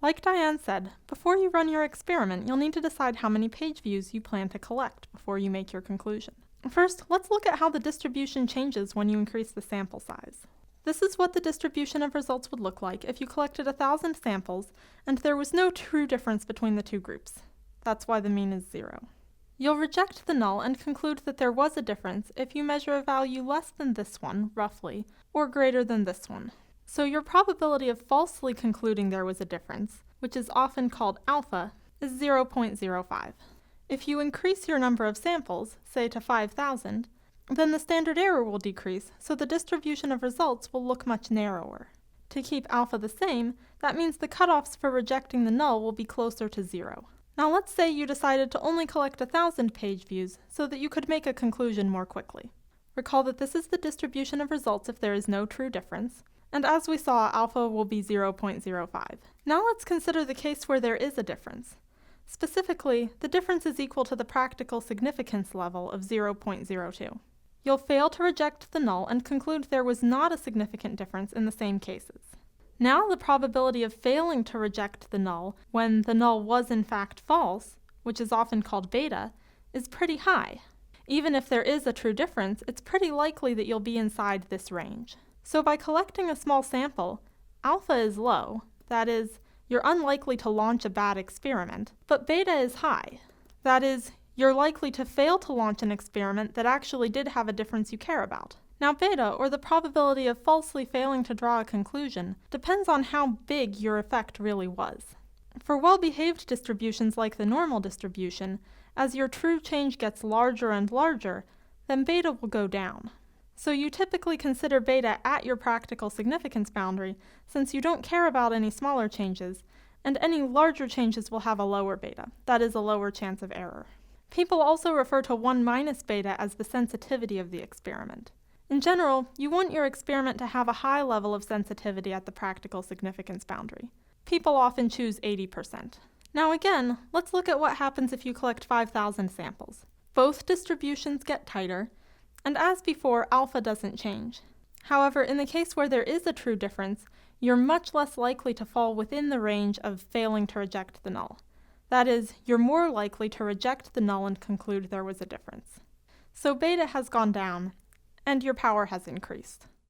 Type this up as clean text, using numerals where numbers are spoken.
Like Diane said, before you run your experiment, you'll need to decide how many page views you plan to collect before you make your conclusion. First, let's look at how the distribution changes when you increase the sample size. This is what the distribution of results would look like if you collected 1,000 samples and there was no true difference between the two groups. That's why the mean is 0. You'll reject the null and conclude that there was a difference if you measure a value less than this one, roughly, or greater than this one. So your probability of falsely concluding there was a difference, which is often called alpha, is 0.05. If you increase your number of samples, say to 5,000, then the standard error will decrease, so the distribution of results will look much narrower. To keep alpha the same, that means the cutoffs for rejecting the null will be closer to 0. Now let's say you decided to only collect 1,000 page views so that you could make a conclusion more quickly. Recall that this is the distribution of results if there is no true difference, and as we saw, alpha will be 0.05. Now let's consider the case where there is a difference. Specifically, the difference is equal to the practical significance level of 0.02. You'll fail to reject the null and conclude there was not a significant difference in the same cases. Now the probability of failing to reject the null when the null was in fact false, which is often called beta, is pretty high. Even if there is a true difference, it's pretty likely that you'll be inside this range. So by collecting a small sample, alpha is low, that is, you're unlikely to launch a bad experiment, but beta is high. That is, you're likely to fail to launch an experiment that actually did have a difference you care about. Now beta, or the probability of falsely failing to draw a conclusion, depends on how big your effect really was. For well-behaved distributions like the normal distribution, as your true change gets larger and larger, then beta will go down. So you typically consider beta at your practical significance boundary, since you don't care about any smaller changes, and any larger changes will have a lower beta, that is a lower chance of error. People also refer to 1 minus beta as the sensitivity of the experiment. In general, you want your experiment to have a high level of sensitivity at the practical significance boundary. People often choose 80%. Now again, let's look at what happens if you collect 5,000 samples. Both distributions get tighter, and as before, alpha doesn't change. However, in the case where there is a true difference, you're much less likely to fall within the range of failing to reject the null. That is, you're more likely to reject the null and conclude there was a difference. So beta has gone down, and your power has increased.